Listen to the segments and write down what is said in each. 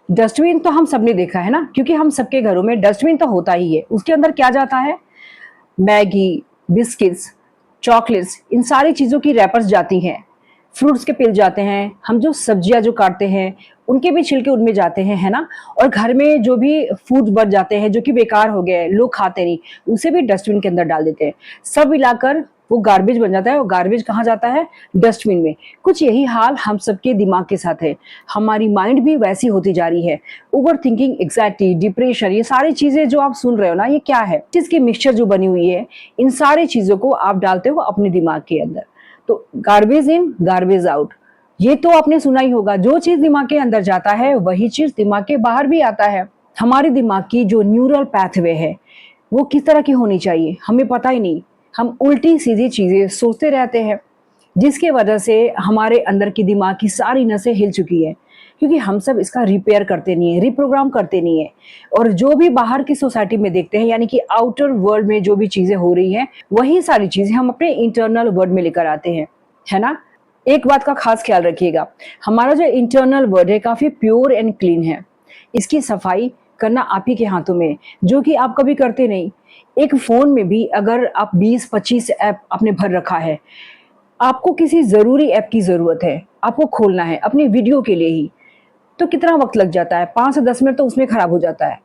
Dustbin तो हम सबने देखा है ना, क्योंकि हम सबके घरों में डस्टबिन तो होता ही है। उसके अंदर क्या जाता है? मैगी, बिस्किट्स, चॉकलेट्स, इन सारी चीज़ों की रैपर्स जाती हैं। फ्रूट्स के पिल जाते हैं, हम जो सब्जियां जो काटते हैं उनके भी छिलके उनमें जाते हैं, है ना। और घर में जो भी फूड बच जाते हैं जो कि बेकार हो गए, लोग खाते नहीं, उसे भी डस्टबिन के अंदर डाल देते हैं। सब मिलाकर वो गार्बेज बन जाता है, और गार्बेज कहाँ जाता है? डस्टबिन में। कुछ यही हाल हम सबके दिमाग के साथ है। हमारी माइंड भी वैसी होती जा रही है। ओवर थिंकिंग, एग्जैक्टी, डिप्रेशन, ये सारी चीजें जो आप सुन रहे हो ना, ये क्या है? इसकी मिक्सचर जो बनी हुई है, इन सारी चीजों को आप डालते हो अपने दिमाग के अंदर। तो गार्बेज इन गार्बेज आउट, ये तो आपने सुना ही होगा। जो चीज दिमाग के अंदर जाता है वही चीज दिमाग के बाहर भी आता है। हमारे दिमाग की जो न्यूरल पैथवे है वो किस तरह की होनी चाहिए हमें पता ही नहीं। हम उल्टी सीधी चीजें सोचते रहते हैं, जिसकी वजह से हमारे अंदर की दिमाग की सारी नसें हिल चुकी है, क्योंकि हम सब इसका रिपेयर करते नहीं है, रिप्रोग्राम करते नहीं है। और जो भी बाहर की सोसाइटी में देखते हैं, यानी कि आउटर वर्ल्ड में जो भी चीजें हो रही हैं, वही सारी चीजें हम अपने इंटरनल वर्ल्ड में लेकर आते हैं, है ना। एक बात का खास ख्याल रखिएगा, हमारा जो इंटरनल वर्ल्ड है काफी प्योर एंड क्लीन है। इसकी सफाई करना आप ही के हाथों में है, जो कि आप कभी करते नहीं। एक फोन में भी अगर आप 20-25 ऐप आपने भर रखा है, आपको किसी ज़रूरी ऐप की ज़रूरत है, आपको खोलना है अपनी वीडियो के लिए ही, तो कितना वक़्त लग जाता है? 5 से 10 मिनट तो उसमें खराब हो जाता है,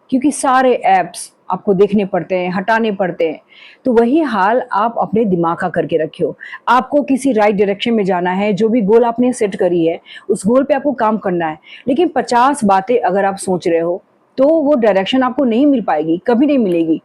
क्योंकि सारे ऐप्स आपको देखने पड़ते हैं, हटाने पड़ते हैं। तो वही हाल आप अपने दिमाग का करके रखियो। आपको किसी राइट डायरेक्शन में जाना है, जो भी गोल आपने सेट करी है, उस गोल पे आपको काम करना है। लेकिन 50 बातें अगर आप सोच रहे हो, तो वो डायरेक्शन आपको नहीं मिल पाएगी, कभी नहीं मिलेगी।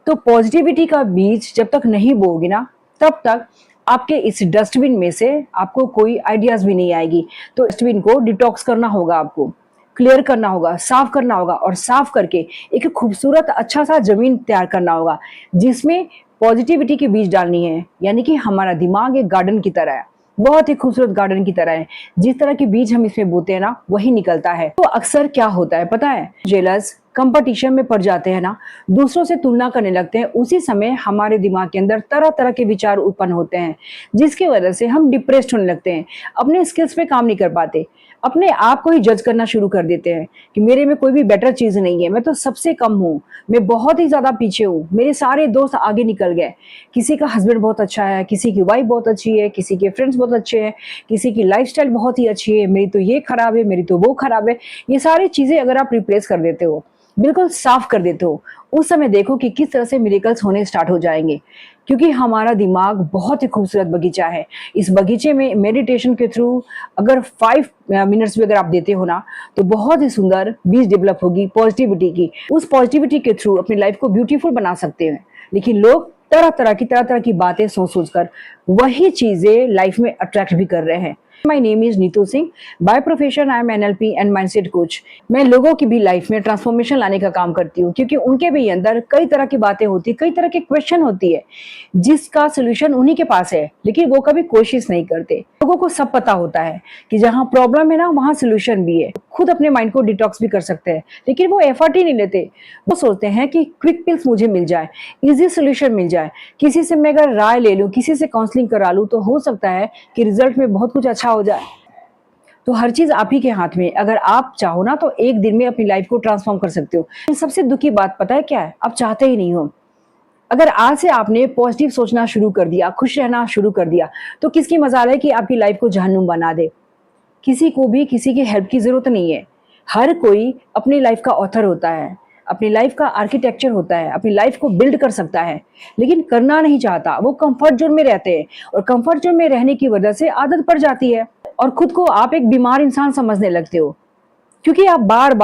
तो पॉजिटिविटी का बीज जब तक नहीं बोओगे ना, तब तक आपके इस डस्टबिन में से आपको कोई आइडियाज भी नहीं आएगी। तो डस्टबिन को डिटॉक्स करना होगा, आपको क्लियर करना होगा, साफ करना होगा, और साफ करके एक खूबसूरत अच्छा सा जमीन तैयार करना होगा, जिसमें पॉजिटिविटी के बीज डालनी है। यानी कि हमारा दिमाग एक गार्डन की तरह है, बहुत ही खूबसूरत गार्डन की तरह है। जिस तरह के बीज हम इसमें बोते हैं ना, वही निकलता है। तो अक्सर क्या होता है पता है? जेलस कंपटीशन में पड़ जाते हैं ना, दूसरों से तुलना करने लगते हैं, उसी समय हमारे दिमाग के अंदर तरह तरह के विचार उत्पन्न होते हैं, जिसकी वजह से हम डिप्रेस्ड होने लगते हैं, अपने स्किल्स पे काम नहीं कर पाते, अपने आप को ही जज करना शुरू कर देते हैं कि मेरे में कोई भी बेटर चीज नहीं है, मैं तो सबसे कम हूँ, मैं बहुत ही ज्यादा पीछे हूँ, मेरे सारे दोस्त आगे निकल गए। किसी का हस्बैंड बहुत अच्छा है, किसी की वाइफ बहुत अच्छी है, किसी के फ्रेंड्स बहुत अच्छे हैं, किसी की लाइफस्टाइल बहुत ही अच्छी है, मेरी तो ये खराब है, मेरी तो वो खराब है। ये सारी चीजें अगर आप रिप्लेस कर देते हो, बिल्कुल साफ कर देते हो, उस समय देखो कि किस तरह से मिरेकल्स होने स्टार्ट हो जाएंगे। क्योंकि हमारा दिमाग बहुत ही खूबसूरत बगीचा है। इस बगीचे में मेडिटेशन के थ्रू अगर 5 मिनट्स भी अगर आप देते हो ना, तो बहुत ही सुंदर बीज डेवलप होगी पॉजिटिविटी की। उस पॉजिटिविटी के थ्रू अपनी लाइफ को ब्यूटीफुल बना सकते हैं। लेकिन लोग तरह तरह की बातें सोच सोच कर वही चीजें लाइफ में अट्रैक्ट भी कर रहे हैं। My name is Neetu Singh. By profession I am NLP and mindset coach. मैं लोगों की भी लाइफ में ट्रांसफॉर्मेशन लाने का काम करती हूँ, क्योंकि उनके भी अंदर कई तरह की बातें होती, कई तरह के क्वेश्चन होती है, जिसका सोल्यूशन उन्हीं के पास है, लेकिन वो कभी कोशिश नहीं करते। लोगों को सब पता होता है कि जहाँ प्रॉब्लम है ना, वहाँ सोल्यूशन भी है, खुद अपने माइंड को डिटॉक्स भी कर सकते हैं, लेकिन वो एफर्ट ही नहीं लेते। वो सोचते हैं कि क्विक पिल्स मुझे मिल जाए, इजी सोल्यूशन मिल जाए, किसी से मैं अगर राय ले लूँ, किसी से काउंसलिंग करा लूँ, तो हो सकता है कि रिजल्ट में बहुत कुछ अच्छा हो जाए। तो हर चीज आप ही के हाथ में, अगर आप चाहो ना तो एक दिन में अपनी लाइफ को ट्रांसफॉर्म कर सकते हो। सबसे दुखी बात पता है क्या है? आप चाहते ही नहीं हो। अगर आज से आपने पॉजिटिव सोचना शुरू कर दिया, खुश रहना शुरू कर दिया, तो किसकी मजाल है कि आपकी लाइफ को जहन्नुम बना दे? किसी को भी किसी की हेल्प की जरूरत नहीं है। हर कोई अपनी लाइफ का ऑथर होता है, अपनी लाइफ का आर्किटेक्चर होता है, अपनी लाइफ को बिल्ड कर सकता है, लेकिन करना नहीं चाहता। वो कंफर्ट जोन में रहते हैं, और कंफर्ट जोन में रहने की वजह से आदत पड़ जाती है, और खुद को आप एक बीमार इंसान समझने लगते हो। क्योंकि आप बार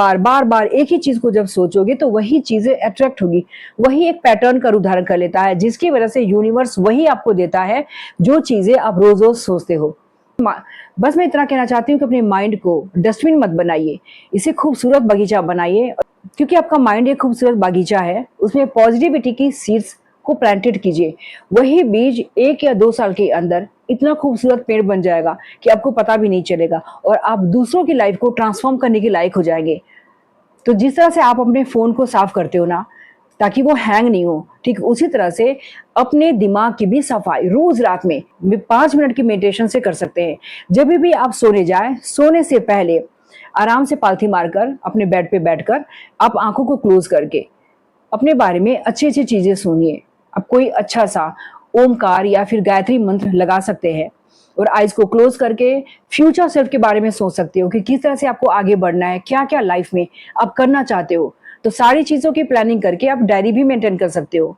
बार एक ही चीज को जब सोचोगे, तो वही चीजें अट्रैक्ट होगी, वही एक पैटर्न का उदाहरण कर लेता है, जिसकी वजह से यूनिवर्स वही आपको देता है जो चीजें आप रोज रोज सोचते हो। बस मैं इतना कहना चाहती हूँ कि अपने माइंड को डस्टबिन मत बनाइए, इसे खूबसूरत बगीचा बनाइए। क्योंकि आपका माइंड एक खूबसूरत बगीचा है, उसमें पॉजिटिविटी की सीड्स को प्लांटेड कीजिए। वही बीज 1 या 2 साल के अंदर इतना खूबसूरत पेड़ बन जाएगा कि आपको पता भी नहीं चलेगा, और आप दूसरों की लाइफ को ट्रांसफॉर्म करने के लायक हो जाएंगे। तो जिस तरह से आप अपने फोन को साफ करते हो ना, ताकि वो हैंग नहीं हो, ठीक उसी तरह से अपने दिमाग की भी सफाई रोज रात में 5 मिनट की मेडिटेशन से कर सकते हैं। जब भी आप सोने जाए, सोने से पहले आराम से पालथी मारकर अपने बेड पे बैठकर आप आंखों को क्लोज करके अपने बारे में अच्छी अच्छी चीजें सुनिए। आप कोई अच्छा सा ओमकार या फिर गायत्री मंत्र लगा सकते हैं और आइज को क्लोज करके फ्यूचर सेल्फ के बारे में सोच सकते हो कि किस तरह से आपको आगे बढ़ना है, क्या क्या लाइफ में आप करना चाहते हो। तो सारी चीजों की प्लानिंग करके आप डायरी भी मेंटेन कर सकते हो।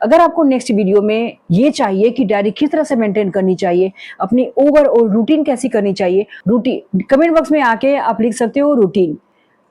अगर आपको नेक्स्ट वीडियो में ये चाहिए कि डायरी किस तरह से मेंटेन करनी चाहिए, अपनी ओवरऑल रूटीन कैसी करनी चाहिए, रूटीन कमेंट बॉक्स में आके आप लिख सकते हो रूटीन।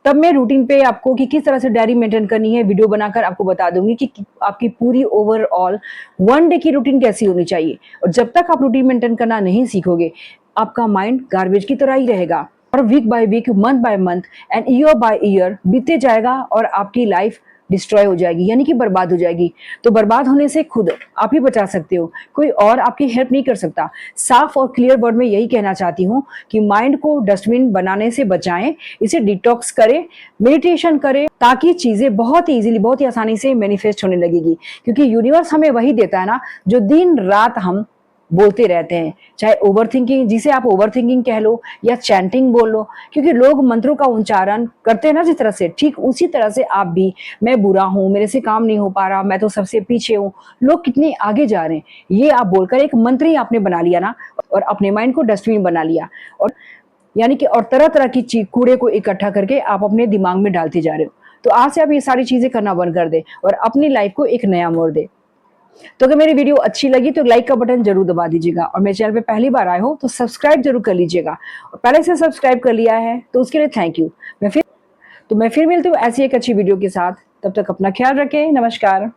तब मैं रूटीन पे आपको कि किस तरह से डायरी मेंटेन करनी है वीडियो बनाकर आपको बता दूंगी कि आपकी पूरी ओवरऑल 1 डे की रूटीन कैसी होनी चाहिए। और जब तक आप रूटीन मेंटेन करना नहीं सीखोगे, आपका माइंड गार्बेज की तरह ही रहेगा और week by week, month by month and year by year बीतते जाएगा और आपकी लाइफ डिस्ट्रॉय हो जाएगी, यानी कि बर्बाद हो जाएगी। तो बर्बाद होने से खुद आप ही बचा सकते हो, कोई और आपकी हेल्प नहीं कर सकता। साफ और क्लियर वर्ड में यही कहना चाहती हूँ कि माइंड को डस्टबिन बनाने से बचाएं, इसे डिटॉक्स करें, मेडिटेशन करें, ताकि चीजें बहुत ही इजीली, बहुत ही आसानी से मैनिफेस्ट होने लगेगी। क्योंकि यूनिवर्स हमें वही देता है ना जो दिन रात हम बोलते रहते हैं। चाहे ओवर थिंकिंग, जिसे आप ओवर थिंकिंग कह लो या चैंटिंग बोल लो, क्योंकि लोग मंत्रों का उच्चारण करते हैं ना जिस तरह से, ठीक उसी तरह से आप भी, मैं बुरा हूं, मेरे से काम नहीं हो पा रहा, मैं तो सबसे पीछे हूं, लोग कितने आगे जा रहे हैं, ये आप बोलकर एक मंत्र ही आपने बना लिया ना, और अपने माइंड को डस्टबिन बना लिया। और यानी कि और तरह तरह की चीज, कूड़े को इकट्ठा करके आप अपने दिमाग में डालते जा रहे हो। तो आज से आप ये सारी चीजें करना बंद कर दे और अपनी लाइफ को एक नया मोड़ दे। तो अगर मेरी वीडियो अच्छी लगी तो लाइक का बटन जरूर दबा दीजिएगा, और मेरे चैनल पे पहली बार आए हो तो सब्सक्राइब जरूर कर लीजिएगा, और पहले से सब्सक्राइब कर लिया है तो उसके लिए थैंक यू। मैं फिर मिलती हूँ ऐसी एक अच्छी वीडियो के साथ। तब तक अपना ख्याल रखें। नमस्कार।